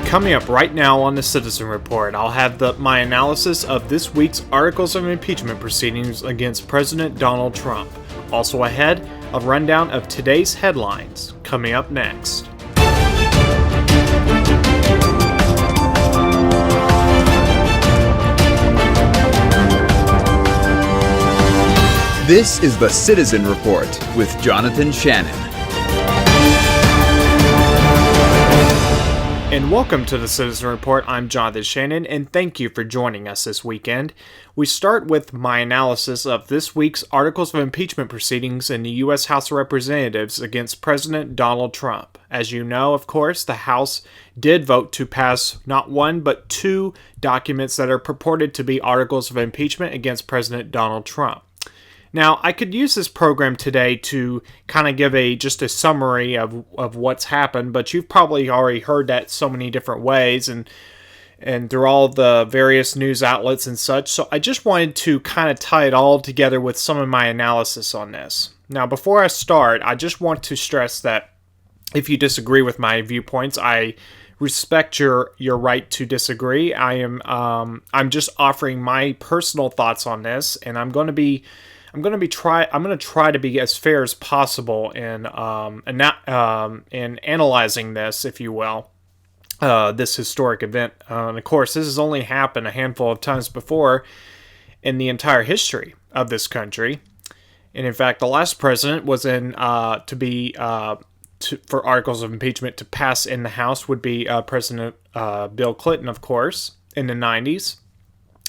Coming up right now on the Citizen Report, I'll have my analysis of this week's Articles of Impeachment proceedings against President Donald Trump. Also ahead, a rundown of today's headlines, coming up next. This is the Citizen Report with Jonathan Shannon. And welcome to the Citizen Report. I'm Jonathan Shannon, and thank you for joining us this weekend. We start with my analysis of this week's Articles of Impeachment proceedings in the U.S. House of Representatives against President Donald Trump. As you know, of course, the House did vote to pass not one, but two documents that are purported to be Articles of Impeachment against President Donald Trump. Now, I could use this program today to kind of give just a summary of what's happened, but you've probably already heard that so many different ways and through all the various news outlets and such. So I just wanted to kind of tie it all together with some of my analysis on this. Now, before I start, I just want to stress that if you disagree with my viewpoints, I respect your right to disagree. I'm just offering my personal thoughts on this, and I'm going to try to be as fair as possible in analyzing this, if you will, this historic event. And of course, this has only happened a handful of times before in the entire history of this country. And in fact, the last president was for Articles of Impeachment to pass in the House would be President Bill Clinton, of course, in the 90s.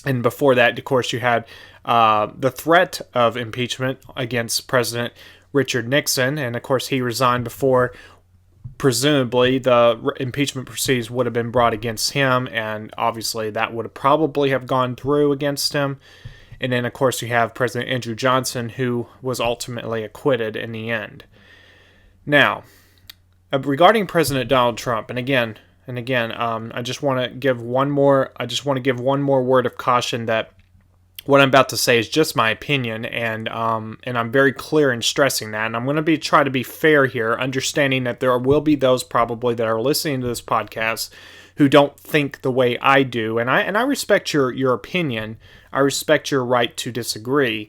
And before that, of course, you had the threat of impeachment against President Richard Nixon. And, of course, he resigned before, presumably, the impeachment proceedings would have been brought against him. And, obviously, that would have probably have gone through against him. And then, of course, you have President Andrew Johnson, who was ultimately acquitted in the end. Now, regarding President Donald Trump, and again, I just want to give one more word of caution that what I'm about to say is just my opinion, and I'm very clear in stressing that. And I'm going to try to be fair here, understanding that there will be those probably that are listening to this podcast who don't think the way I do, and I respect your opinion. I respect your right to disagree.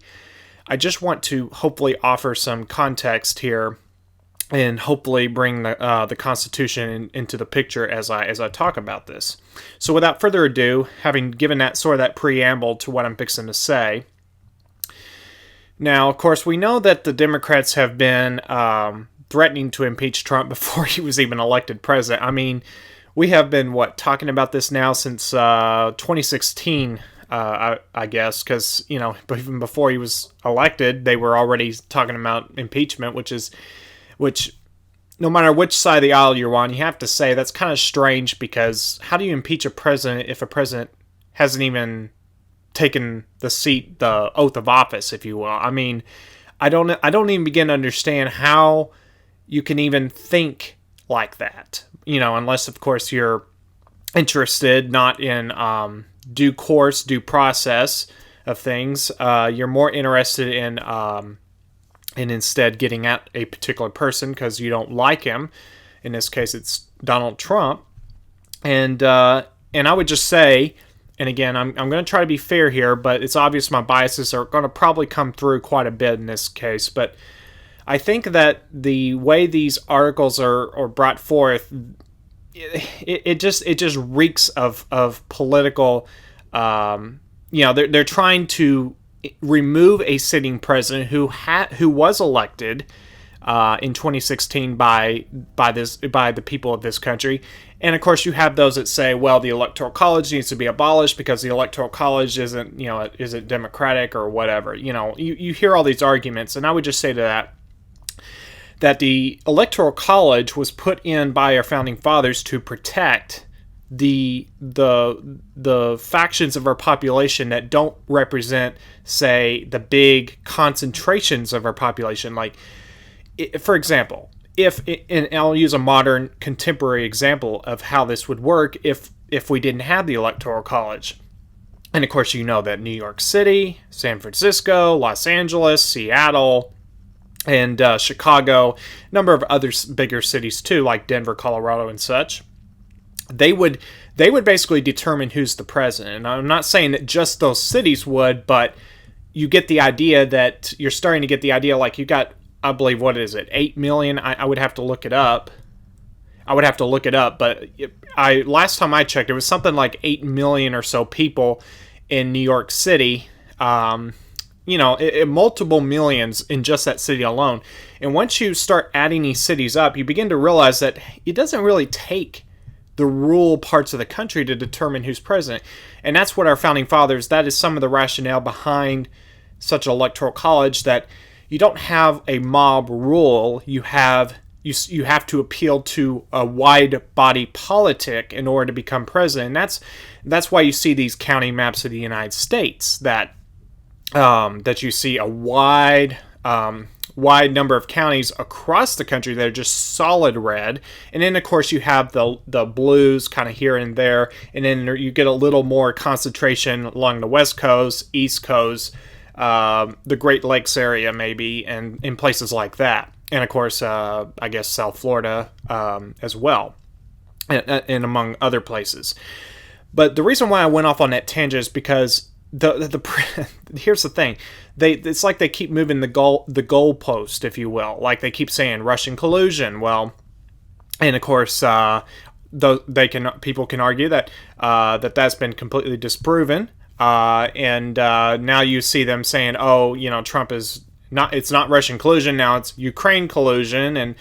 I just want to hopefully offer some context here, and hopefully bring the Constitution into the picture as I talk about this. So without further ado, having given that preamble to what I'm fixing to say, now, of course, we know that the Democrats have been threatening to impeach Trump before he was even elected president. I mean, we have been, talking about this now since 2016, I guess, because, even before he was elected, they were already talking about impeachment, which, no matter which side of the aisle you're on, you have to say that's kind of strange, because how do you impeach a president if a president hasn't even taken the oath of office, if you will? I mean, I don't even begin to understand how you can even think like that, unless, of course, you're interested not in due process of things. You're more interested in and instead getting at a particular person because you don't like him. In this case, it's Donald Trump. And I would just say, and again, I'm going to try to be fair here, but it's obvious my biases are going to probably come through quite a bit in this case. But I think that the way these articles are brought forth, it just reeks of political. They're trying to remove a sitting president who was elected in 2016 by the people of this country. And of course, you have those that say, well, the Electoral College needs to be abolished because the Electoral College isn't democratic or whatever. You hear all these arguments, and I would just say to that the Electoral College was put in by our founding fathers to protect the factions of our population that don't represent, say, the big concentrations of our population. Like, for example, and I'll use a modern contemporary example of how this would work if we didn't have the Electoral College. And of course, you know that New York City, San Francisco, Los Angeles, Seattle, and Chicago, a number of other bigger cities too, like Denver, Colorado, and such. they would basically determine who's the president. And I'm not saying that just those cities would, but you get the idea that you're starting to get the idea. Like you got, I believe, what is it, 8 million? I would have to look it up. But last time I checked, it was something like 8 million or so people in New York City. Multiple millions in just that city alone. And once you start adding these cities up, you begin to realize that it doesn't really take the rural parts of the country to determine who's president. And that's what our founding fathers, that is some of the rationale behind such an electoral college, that you don't have a mob rule. You have to appeal to a wide body politic in order to become president. And that's why you see these county maps of the United States, that you see a wide number of counties across the country that are just solid red, and then of course you have the blues kind of here and there, and then you get a little more concentration along the West Coast, East Coast, the Great Lakes area maybe, and in places like that, and of course I guess South Florida as well, and among other places. But the reason why I went off on that tangent is because here's the thing. It's like they keep moving the goalpost, if you will. Like they keep saying Russian collusion. Well, and of course, people can argue that that's been completely disproven. And now you see them saying, Trump is not. It's not Russian collusion. Now it's Ukraine collusion, and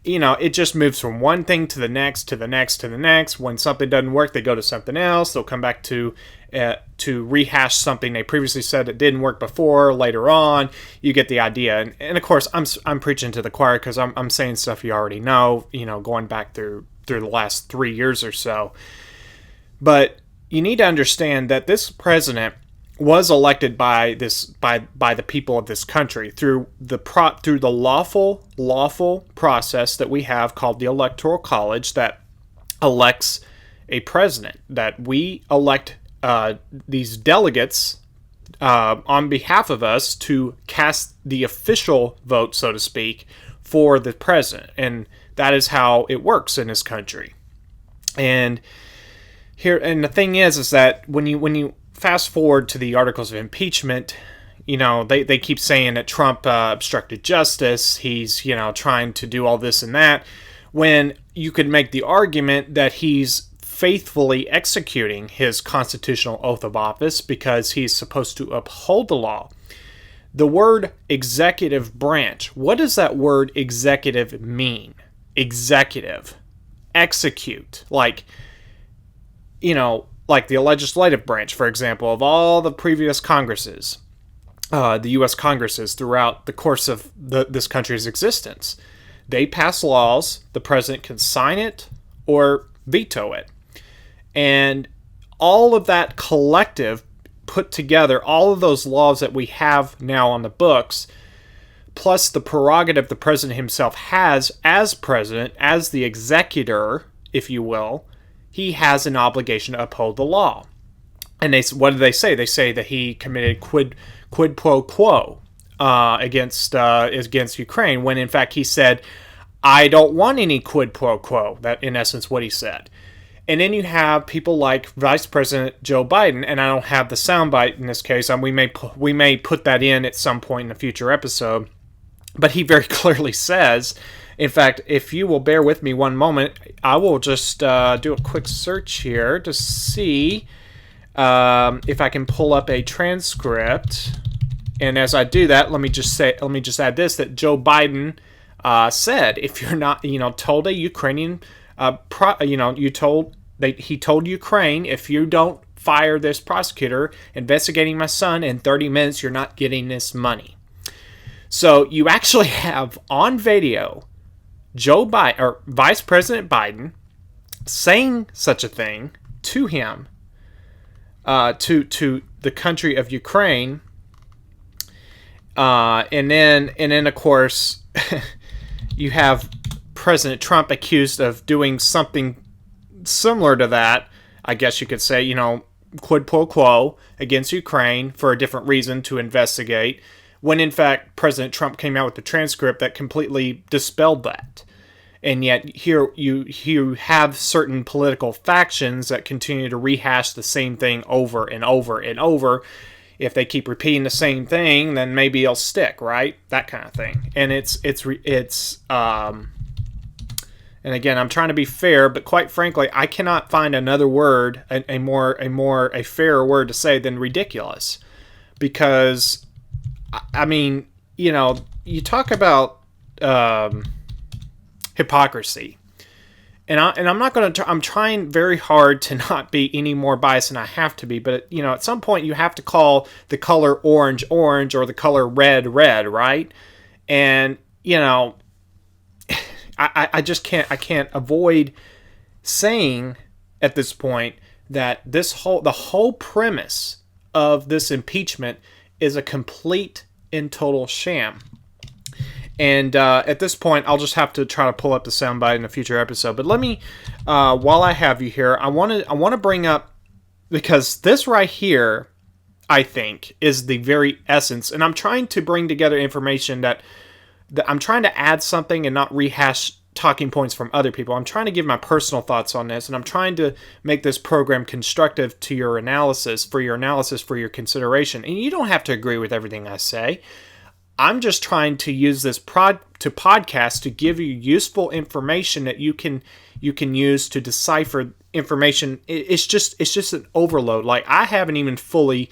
it just moves from one thing to the next, to the next, to the next. When something doesn't work, they go to something else. They'll come back to rehash something they previously said that didn't work before. Later on, you get the idea. And of course, I'm preaching to the choir because I'm saying stuff you already know. Going back through the last 3 years or so. But you need to understand that this president was elected by the people of this country through the lawful process that we have called the Electoral College, that elects a president, that we elect these delegates on behalf of us to cast the official vote, so to speak, for the president. And that is how it works in this country. And the thing is that when you fast forward to the Articles of Impeachment, they keep saying that Trump obstructed justice. He's, trying to do all this and that, when you could make the argument that he's faithfully executing his constitutional oath of office because he's supposed to uphold the law. The word executive branch, what does that word executive mean? Executive. Execute. Like the legislative branch, for example, of all the previous Congresses, the U.S. Congresses throughout the course of this country's existence. They pass laws, the president can sign it or veto it. And all of that collective put together, all of those laws that we have now on the books, plus the prerogative the president himself has as president, as the executor, if you will, he has an obligation to uphold the law. And what do they say? They say that he committed quid pro quo against Ukraine, when in fact he said, I don't want any quid pro quo. That in essence what he said. And then you have people like Vice President Joe Biden, and I don't have the soundbite in this case. We may put that in at some point in a future episode, but he very clearly says. In fact, if you will bear with me one moment, I will just do a quick search here to see if I can pull up a transcript. And as I do that, let me just add this: that Joe Biden said, if you're not, told a Ukrainian, he told Ukraine, if you don't fire this prosecutor investigating my son in 30 minutes, you're not getting this money. So you actually have on video Joe Biden, or Vice President Biden, saying such a thing to him, to the country of Ukraine, and then of course you have President Trump accused of doing something similar to that. I guess you could say, quid pro quo against Ukraine for a different reason, to investigate, when in fact President Trump came out with the transcript that completely dispelled that. And yet here you have certain political factions that continue to rehash the same thing over and over and over. If they keep repeating the same thing, then maybe it'll stick, right? That kind of thing. And and again, I'm trying to be fair, but quite frankly, I cannot find another word, a fairer word to say than ridiculous. Because, I mean, you talk about hypocrisy. And I'm not going to. I'm trying very hard to not be any more biased than I have to be. But at some point you have to call the color orange orange or the color red red, right? And I just can't. I can't avoid saying at this point that the whole premise of this impeachment is a complete and total sham. And at this point, I'll just have to try to pull up the soundbite in a future episode. But let me, while I have you here, I want to bring up, because this right here, I think, is the very essence. And I'm trying to bring together information that I'm trying to add something and not rehash talking points from other people. I'm trying to give my personal thoughts on this, and I'm trying to make this program constructive to your analysis, for your consideration. And you don't have to agree with everything I say. I'm just trying to use this podcast to give you useful information that you can use to decipher information. It's just an overload. Like, I haven't even fully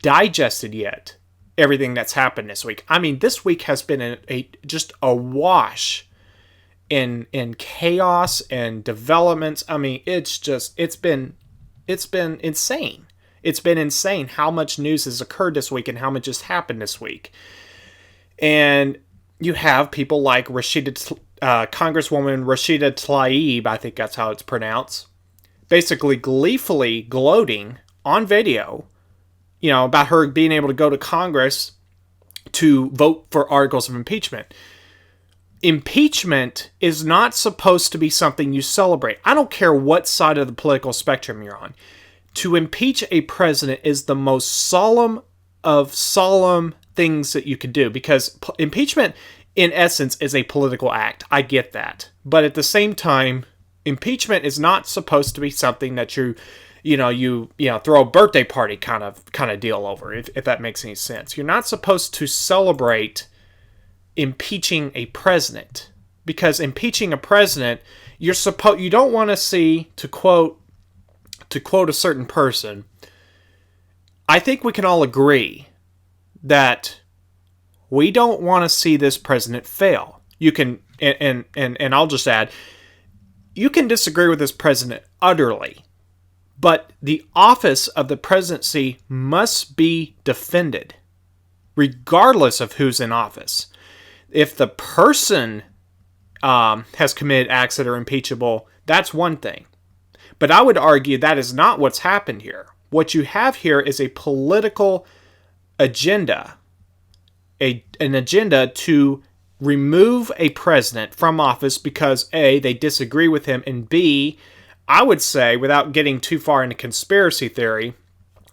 digested yet everything that's happened this week. I mean, this week has been just a wash in chaos and developments. I mean, it's been insane. It's been insane how much news has occurred this week and how much has happened this week. And you have people like Congresswoman Rashida Tlaib, I think that's how it's pronounced, basically gleefully gloating on video, about her being able to go to Congress to vote for articles of impeachment. Impeachment is not supposed to be something you celebrate. I don't care what side of the political spectrum you're on. To impeach a president is the most solemn of solemn things that you could do, because impeachment in essence is a political act. I get that. But at the same time, impeachment is not supposed to be something that you throw a birthday party kind of deal over, if that makes any sense. You're not supposed to celebrate impeaching a president, because impeaching a president, you don't want to see, to quote a certain person, I think we can all agree that we don't want to see this president fail. You can, and I'll just add, you can disagree with this president utterly, but the office of the presidency must be defended, regardless of who's in office. If the person has committed acts that are impeachable, that's one thing. But I would argue that is not what's happened here. What you have here is a political agenda, an agenda to remove a president from office because A, they disagree with him, and B, I would say, without getting too far into conspiracy theory,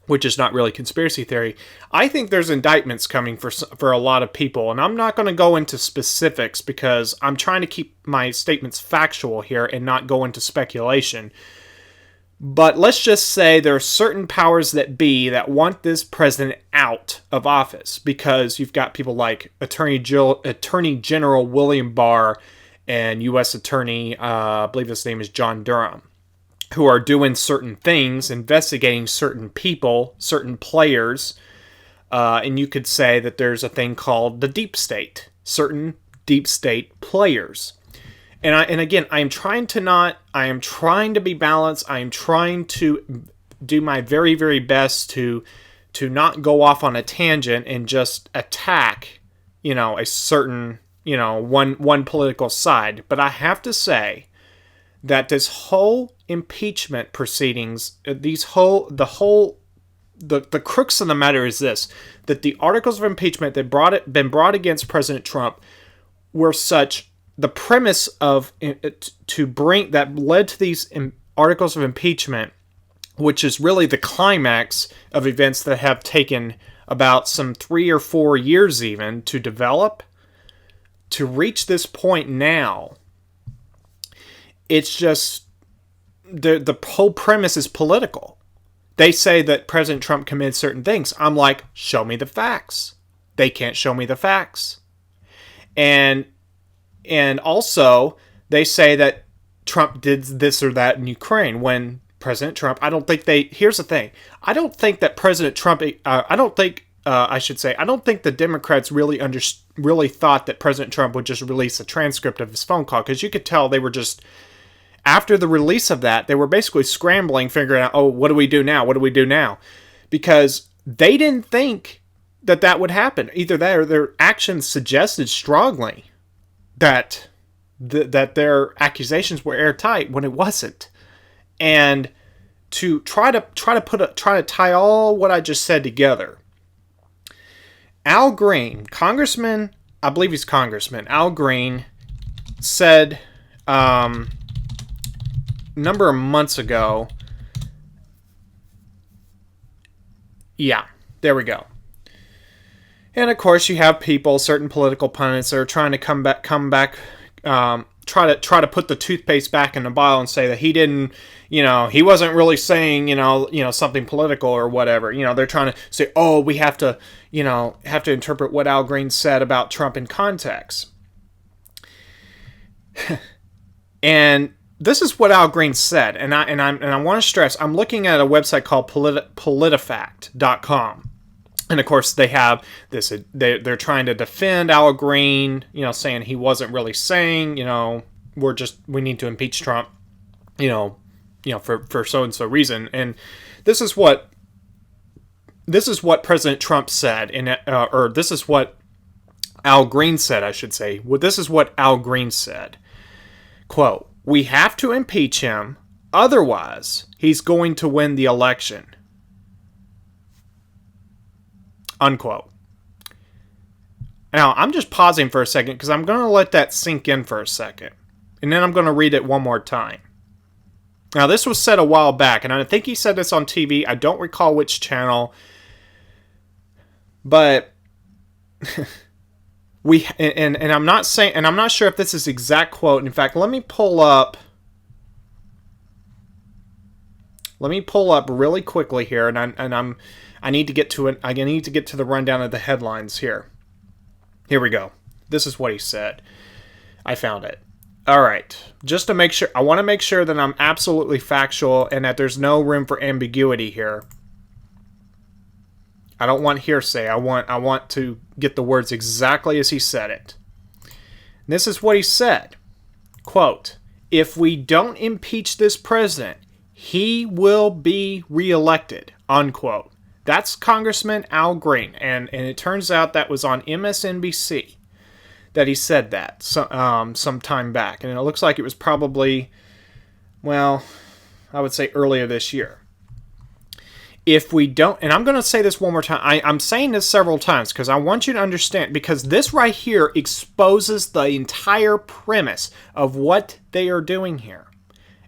which is not really conspiracy theory, I think there's indictments coming for a lot of people, and I'm not going to go into specifics because I'm trying to keep my statements factual here and not go into speculation. But let's just say there are certain powers that be that want this president out of office, because you've got people like Attorney General William Barr and U.S. Attorney, I believe his name is John Durham, who are doing certain things, investigating certain people, certain players, and you could say that there's a thing called the deep state, certain deep state players. And again, I am trying to be balanced. I am trying to do my very, very best to not go off on a tangent and just attack, a certain, one political side. But I have to say that this whole impeachment proceedings, the crux of the matter is this: that the articles of impeachment that been brought against President Trump were such. The premise of that led to these articles of impeachment, which is really the climax of events that have taken about some 3 or 4 years even to develop, to reach this point now, It's just the whole premise is political. They say that President Trump committed certain things. I'm like, show me the facts. They can't show me the facts. And also, they say that Trump did this or that in Ukraine when President Trump, here's the thing. I don't think that President Trump, I don't think the Democrats really thought that President Trump would just release a transcript of his phone call, because you could tell they were just, after the release of that, they were basically scrambling, figuring out, what do we do now? What do we do now? Because they didn't think that would happen. Either that or their actions suggested strongly that their accusations were airtight when it wasn't. And to try to tie all what I just said together, Al Green, Congressman, I believe he's Congressman, Al Green said number of months ago, yeah, there we go. And of course, you have people, certain political pundits, that are trying to come back, try to put the toothpaste back in the bottle and say that he didn't, he wasn't really saying, something political or whatever. They're trying to say, we have to interpret what Al Green said about Trump in context. And this is what Al Green said, and I want to stress, I'm looking at a website called politifact.com. And of course, they have this. They're trying to defend Al Green, saying he wasn't really saying, we need to impeach Trump, for so and so reason. And this is what President Trump said, or this is what Al Green said, I should say. Well, this is what Al Green said. Quote: "We have to impeach him, otherwise he's going to win the election." Unquote. Now, I'm just pausing for a second because I'm going to let that sink in for a second. And then I'm going to read it one more time. Now, this was said a while back, and I think he said this on TV. I don't recall which channel. But I'm not saying, and I'm not sure if this is exact quote. In fact, let me pull up really quickly here, I need to get to it. I need to get to the rundown of the headlines here. Here we go. This is what he said. I found it. All right. Just to make sure, I want to make sure that I'm absolutely factual and that there's no room for ambiguity here. I don't want hearsay. I want to get the words exactly as he said it. And this is what he said. Quote: "If we don't impeach this president, he will be reelected." Unquote. That's Congressman Al Green, and it turns out that was on MSNBC that he said that some time back, and it looks like it was probably, I would say earlier this year. If we don't, and I'm going to say this one more time, I'm saying this several times because I want you to understand, because this right here exposes the entire premise of what they are doing here.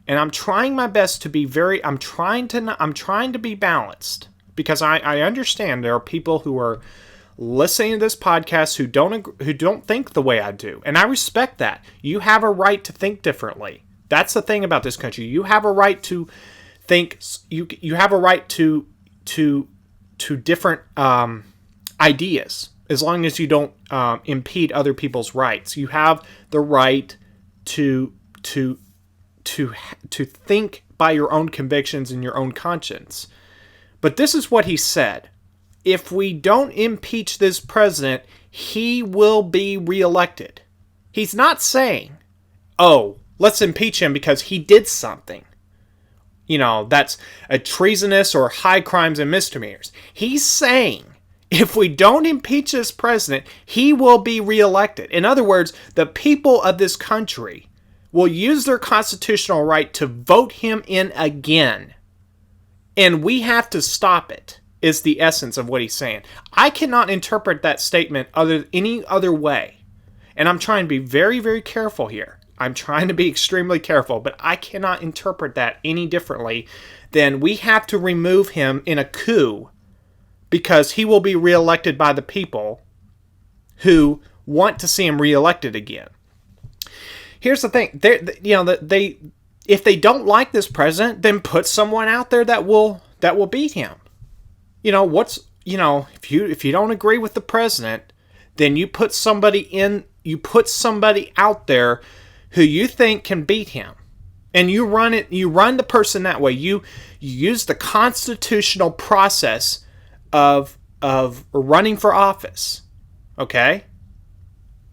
And I'm trying my best to be I'm trying to be balanced. Because I understand there are people who are listening to this podcast who don't think the way I do, and I respect that. You have a right to think differently. That's the thing about this country. You have a right to think. You have a right to different ideas, as long as you don't impede other people's rights. You have the right to think by your own convictions and your own conscience. But this is what he said. If we don't impeach this president, he will be reelected. He's not saying, let's impeach him because he did something. That's a treasonous or high crimes and misdemeanors. He's saying, if we don't impeach this president, he will be reelected. In other words, the people of this country will use their constitutional right to vote him in again. And we have to stop it, is the essence of what he's saying. I cannot interpret that statement any other way. And I'm trying to be very, very careful here. I'm trying to be extremely careful, but I cannot interpret that any differently than we have to remove him in a coup because he will be reelected by the people who want to see him reelected again. here's the thing. They if they don't like this president, then put someone out there that will beat him. If you don't agree with the president, then you put somebody out there who you think can beat him. And you run the person that way. You use the constitutional process of running for office. Okay?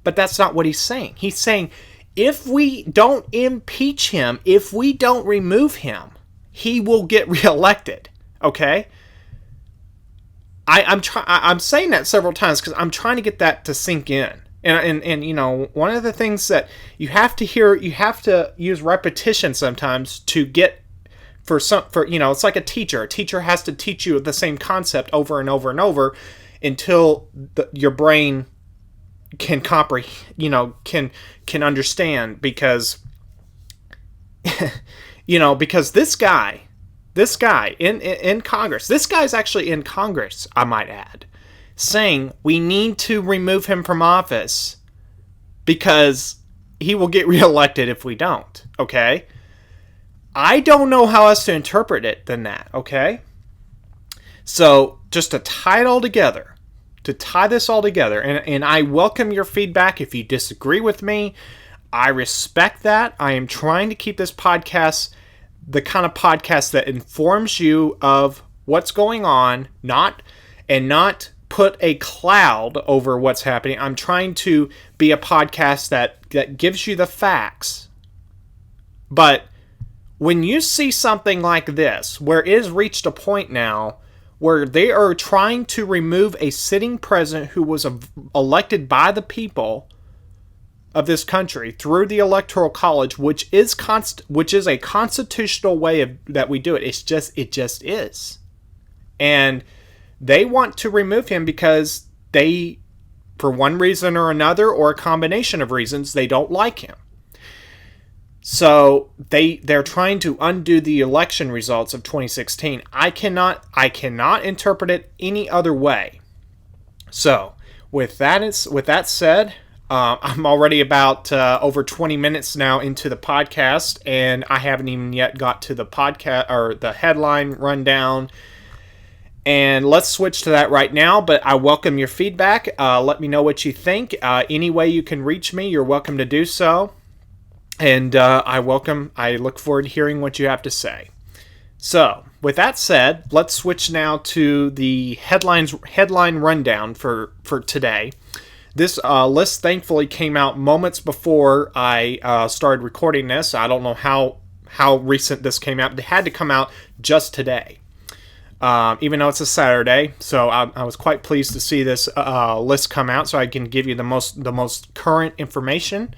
But that's not what he's saying. He's saying if we don't impeach him, if we don't remove him, he will get reelected. Okay? I'm saying that several times because I'm trying to get that to sink in. And one of the things that you have to use repetition sometimes to get it's like a teacher. A teacher has to teach you the same concept over and over and over until your brain can comprehend, can understand, because because this guy in Congress, this guy's actually in Congress, I might add, saying we need to remove him from office because he will get reelected if we don't. Okay? I don't know how else to interpret it than that. Okay? So just to tie this all together, and I welcome your feedback if you disagree with me. I respect that. I am trying to keep this podcast the kind of podcast that informs you of what's going on, not put a cloud over what's happening. I'm trying to be a podcast that gives you the facts. But when you see something like this, where it has reached a point now where they are trying to remove a sitting president who was elected by the people of this country through the Electoral College, which is a constitutional way that we do it. It just is. And they want to remove him because they, for one reason or another, or a combination of reasons, they don't like him. So they're trying to undo the election results of 2016. I cannot interpret it any other way. So with that said, I'm already about over 20 minutes now into the podcast, and I haven't even yet got to the podcast or the headline rundown. And let's switch to that right now, but I welcome your feedback. Let me know what you think. Any way you can reach me, you're welcome to do so. And I look forward to hearing what you have to say. So, with that said, let's switch now to the headline rundown for today. This list thankfully came out moments before I started recording this. I don't know how recent this came out. It had to come out just today. Even though it's a Saturday, so I was quite pleased to see this list come out, so I can give you the most current information.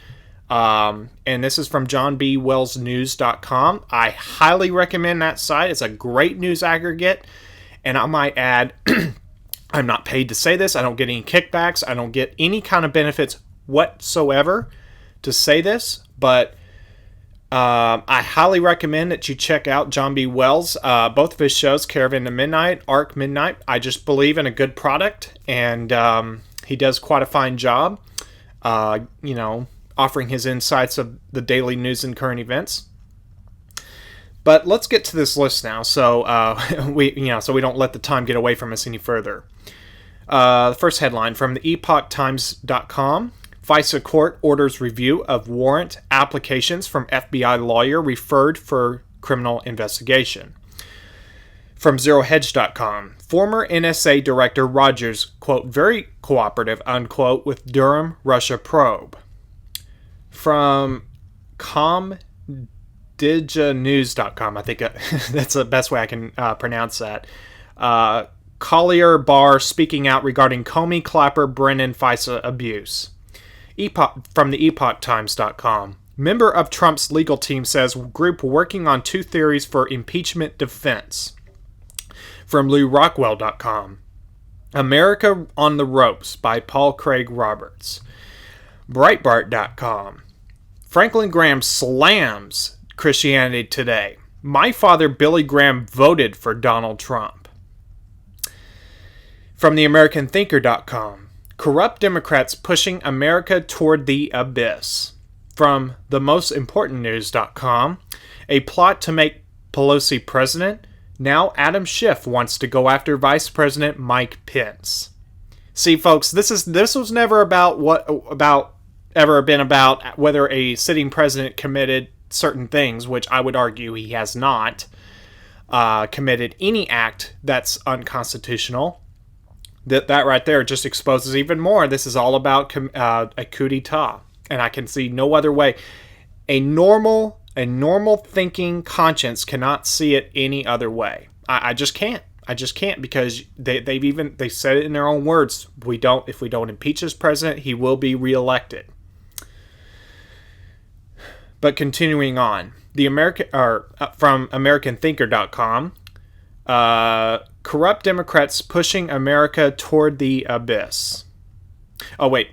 And this is from johnbwellsnews.com. I highly recommend that site. It's a great news aggregate, and I might add, I'm not paid to say this. I don't get any kickbacks. I don't get any kind of benefits whatsoever to say this, but I highly recommend that you check out John B. Wells. Both of his shows, Caravan to Midnight, Arc Midnight. I just believe in a good product, and he does quite a fine job, offering his insights of the daily news and current events. But let's get to this list now, so we don't let the time get away from us any further. The first headline from the epochtimes.com. FISA court orders review of warrant applications from FBI lawyer referred for criminal investigation. From ZeroHedge.com. Former NSA Director Rogers, quote, very cooperative, unquote, with Durham Russia probe. From ComDigiNews.com. I think that's the best way I can pronounce that. Collier Barr speaking out regarding Comey, Clapper, Brennan FISA abuse. From the EpochTimes.com. Member of Trump's legal team says group working on 2 theories for impeachment defense. From LouRockwell.com. America on the Ropes by Paul Craig Roberts. Breitbart.com. Franklin Graham slams Christianity Today. My father, Billy Graham, voted for Donald Trump. From theAmericanThinker.com. Corrupt Democrats pushing America toward the abyss. From the most important news.com, a plot to make Pelosi president. Now Adam Schiff wants to go after Vice President Mike Pence. See, folks, this was never about whether a sitting president committed certain things, which I would argue he has not committed any act that's unconstitutional. That right there just exposes even more. This is all about a coup d'etat, and I can see no other way. A normal thinking conscience cannot see it any other way. I just can't. I just can't, because they said it in their own words. If we don't impeach this president, he will be reelected. But continuing on, from AmericanThinker.com, corrupt Democrats pushing America toward the abyss. Oh wait,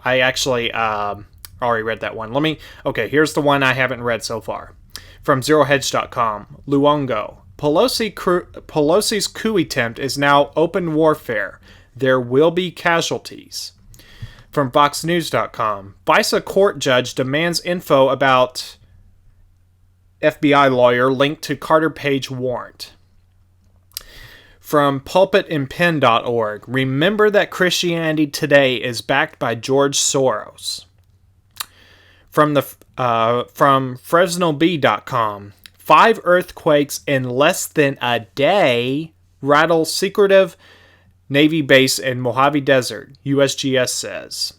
I actually already read that one. Here's the one I haven't read so far. From ZeroHedge.com, Luongo. Pelosi's coup attempt is now open warfare. There will be casualties. From FoxNews.com, FISA court judge demands info about FBI lawyer linked to Carter Page warrant. From pulpitandpen.org, remember that Christianity Today is backed by George Soros. From FresnoBee.com, 5 earthquakes in less than a day rattle secretive Navy base in Mojave Desert, USGS says.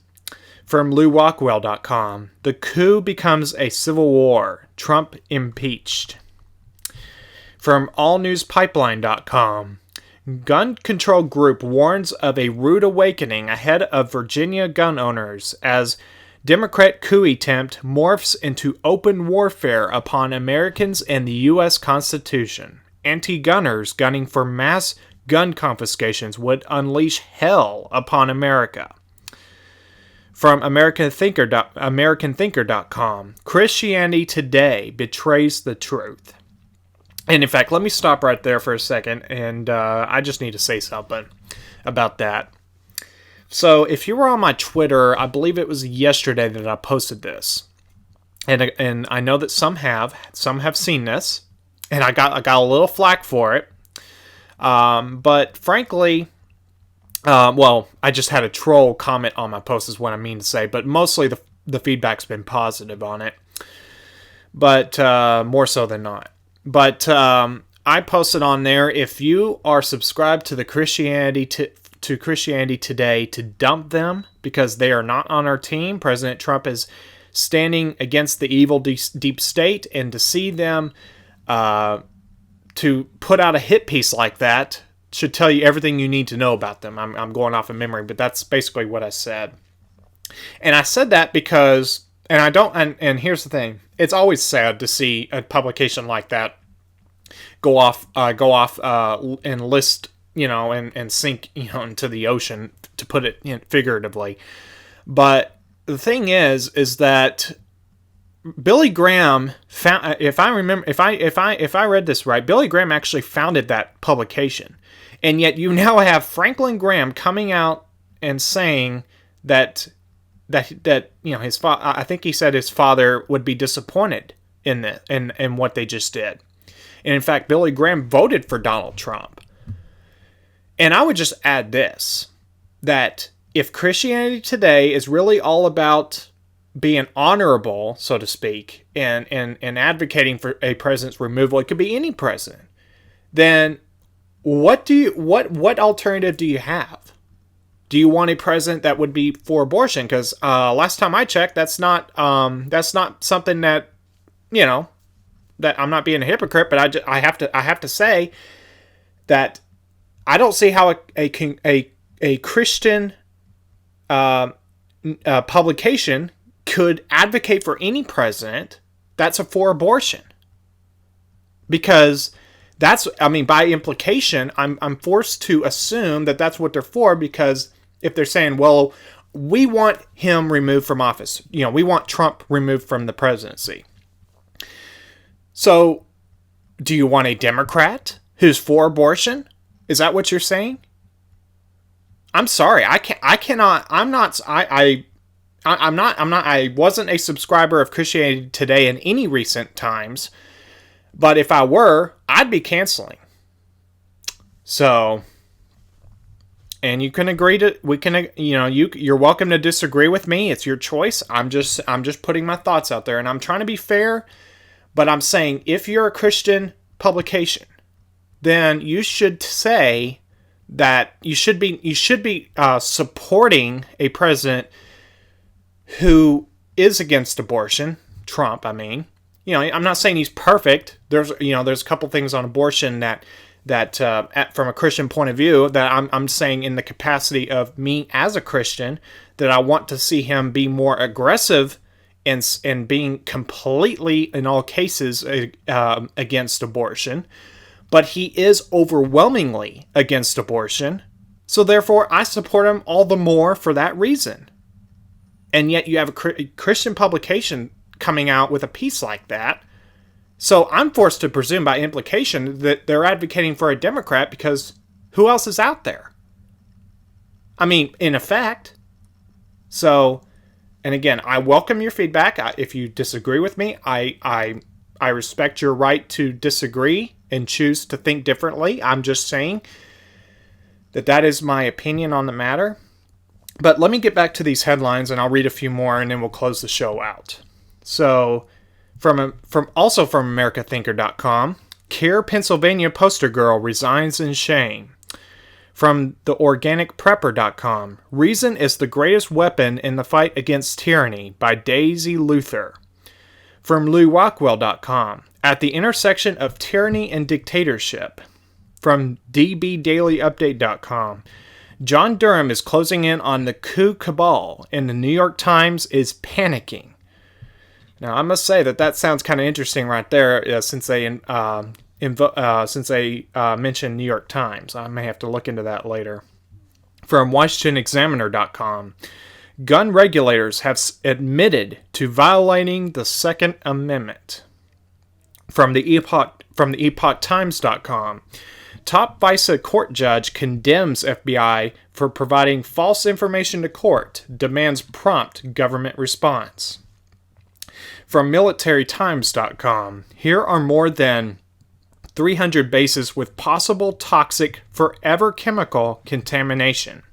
From LouRockwell.com, the coup becomes a civil war. Trump impeached. From AllNewsPipeline.com, gun control group warns of a rude awakening ahead of Virginia gun owners as Democrat coup attempt morphs into open warfare upon Americans and the U.S. Constitution. Anti-gunners gunning for mass gun confiscations would unleash hell upon America. From AmericanThinker.com, Christianity Today betrays the truth. And in fact, let me stop right there for a second, and I just need to say something about that. So if you were on my Twitter, I believe it was yesterday that I posted this, and I know that some have seen this, and I got a little flack for it. But frankly, I just had a troll comment on my post is what I mean to say, but mostly the feedback's been positive on it, but more so than not. But I posted on there, if you are subscribed to the Christianity Today, to dump them because they are not on our team. President Trump is standing against the evil deep state, and to see them to put out a hit piece like that should tell you everything you need to know about them. I'm going off of memory, but that's basically what I said. And I said that because, and here's the thing, it's always sad to see a publication like that go off and list, and sink, into the ocean, to put it figuratively. But the thing is that Billy Graham found, if I read this right, Billy Graham actually founded that publication, and yet you now have Franklin Graham coming out and saying that his father, I think he said his father would be disappointed in what they just did, and in fact, Billy Graham voted for Donald Trump. And I would just add this, that if Christianity Today is really all about being honorable, so to speak, and advocating for a president's removal, it could be any president, then what alternative do you have? Do you want a president that would be for abortion? Because last time I checked, that's not something that, that I'm not being a hypocrite, but I have to say that I don't see how a Christian publication could advocate for any president that's for abortion, because by implication, I'm forced to assume that that's what they're for, because if they're saying, well, we want him removed from office, we want Trump removed from the presidency. So, do you want a Democrat who's for abortion? Is that what you're saying? I'm sorry, I wasn't a subscriber of Christianity Today in any recent times, but if I were, I'd be canceling. So, and you can agree to, you're welcome to disagree with me. It's your choice. I'm just putting my thoughts out there, and I'm trying to be fair, but I'm saying if you're a Christian publication, then you should say that you should be supporting a president who is against abortion. Trump, I mean. I'm not saying he's perfect. There's a couple things on abortion that from a Christian point of view that I'm saying in the capacity of me as a Christian that I want to see him be more aggressive and being completely in all cases against abortion. But he is overwhelmingly against abortion. So therefore, I support him all the more for that reason. And yet you have a Christian publication coming out with a piece like that. So I'm forced to presume by implication that they're advocating for a Democrat because who else is out there? I mean, in effect. So, and again, I welcome your feedback. If you disagree with me, I respect your right to disagree and choose to think differently. I'm just saying that is my opinion on the matter. But let me get back to these headlines, and I'll read a few more, and then we'll close the show out. So, from AmericaThinker.com, Care Pennsylvania poster girl resigns in shame. From TheOrganicPrepper.com, Reason is the greatest weapon in the fight against tyranny by Daisy Luther. From LouRockwell.com, At the intersection of tyranny and dictatorship. From DBDailyUpdate.com, John Durham is closing in on the coup cabal, and the New York Times is panicking. Now, I must say that sounds kind of interesting right there, since they mentioned New York Times. I may have to look into that later. From WashingtonExaminer.com, gun regulators have admitted to violating the Second Amendment. From the EpochTimes.com, top FISA court judge condemns FBI for providing false information to court, demands prompt government response. From MilitaryTimes.com, here are more than 300 bases with possible toxic forever chemical contamination.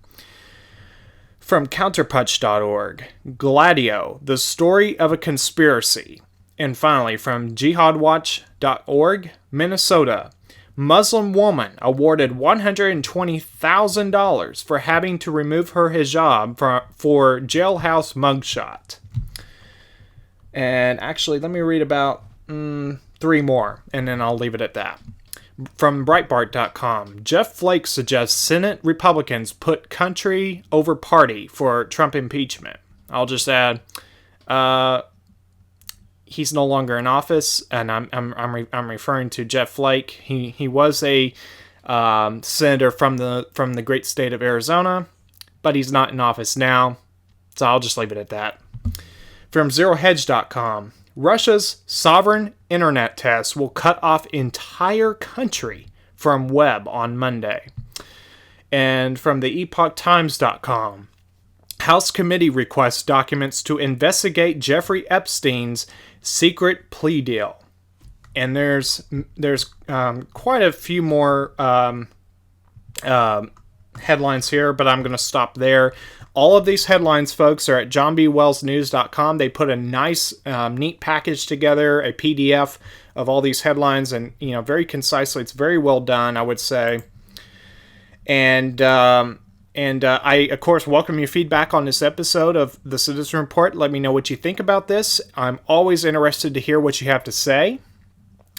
From Counterpunch.org, Gladio, the story of a conspiracy. And finally, from JihadWatch.org, Minnesota, Muslim woman awarded $120,000 for having to remove her hijab for jailhouse mugshot. And actually, let me read about 3 more, and then I'll leave it at that. From Breitbart.com, Jeff Flake suggests Senate Republicans put country over party for Trump impeachment. I'll just add, he's no longer in office, and I'm referring to Jeff Flake. He was a senator from the great state of Arizona, but he's not in office now. So I'll just leave it at that. From ZeroHedge.com, Russia's sovereign internet tests will cut off entire country from web on Monday. And from the EpochTimes.com, House committee requests documents to investigate Jeffrey Epstein's secret plea deal. And there's quite a few more headlines here, but I'm going to stop there. All of these headlines, folks, are at johnbwellsnews.com. They put a nice, neat package together, a PDF of all these headlines, and very concisely. It's very well done, I would say. And I, of course, welcome your feedback on this episode of the Citizen Report. Let me know what you think about this. I'm always interested to hear what you have to say.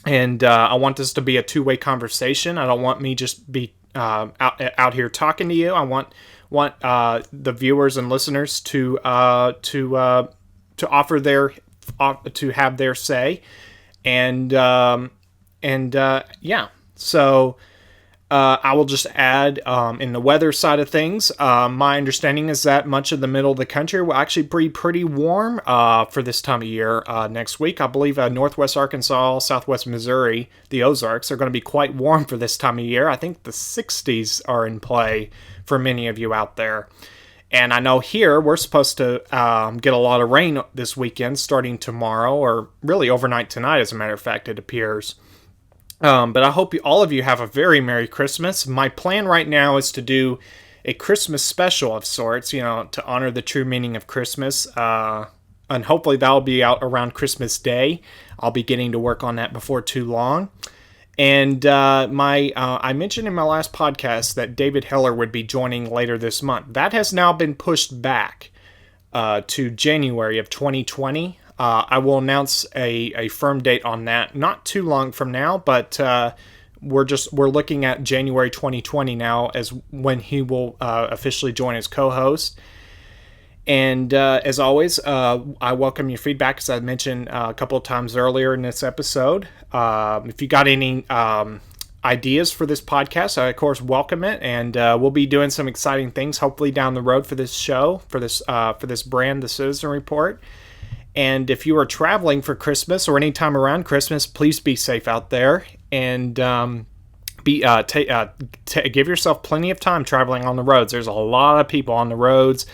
And I want this to be a two-way conversation. I don't want me just be out here talking to you. I want the viewers and listeners to offer to have their say, and yeah. So I will just add in the weather side of things. My understanding is that much of the middle of the country will actually be pretty warm for this time of year next week. I believe northwest Arkansas, southwest Missouri, the Ozarks are going to be quite warm for this time of year. I think the 60s are in play for many of you out there. And I know here we're supposed to get a lot of rain this weekend, starting tomorrow, or really overnight tonight, as a matter of fact, it appears. But I hope all of you have a very Merry Christmas. My plan right now is to do a Christmas special of sorts, to honor the true meaning of Christmas. And hopefully that'll be out around Christmas Day. I'll be getting to work on that before too long. And I mentioned in my last podcast that David Heller would be joining later this month. That has now been pushed back to January of 2020. I will announce a firm date on that not too long from now, but we're looking at January 2020 now as when he will officially join as co-host. And as always, I welcome your feedback, as I mentioned a couple of times earlier in this episode. If you got any ideas for this podcast, I, of course, welcome it. And we'll be doing some exciting things, hopefully, down the road for this show, for this brand, The Citizen Report. And if you are traveling for Christmas or any time around Christmas, please be safe out there. And give yourself plenty of time traveling on the roads. There's a lot of people on the roads,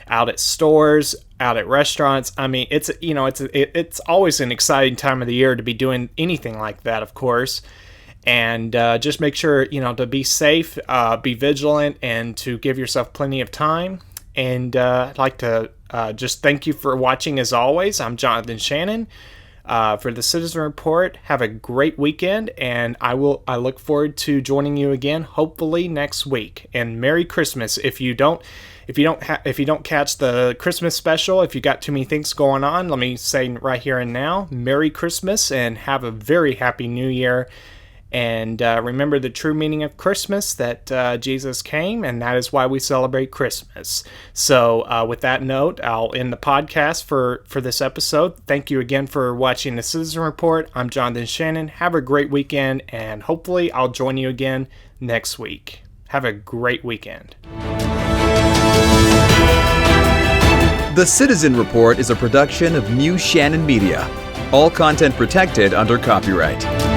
out at stores, out at restaurants. I mean, it's always an exciting time of the year to be doing anything like that, of course. And just make sure, to be safe, be vigilant, and to give yourself plenty of time. And I'd like to just thank you for watching as always. I'm Jonathan Shannon for the Citizen Report. Have a great weekend, and I look forward to joining you again, hopefully next week. And Merry Christmas. If you don't catch the Christmas special, if you got too many things going on, let me say right here and now, Merry Christmas and have a very happy New Year. And remember the true meaning of Christmas, that Jesus came, and that is why we celebrate Christmas. So with that note, I'll end the podcast for this episode. Thank you again for watching the Citizen Report. I'm Jonathan Shannon. Have a great weekend, and hopefully I'll join you again next week. Have a great weekend. The Citizen Report is a production of New Shannon Media. All content protected under copyright.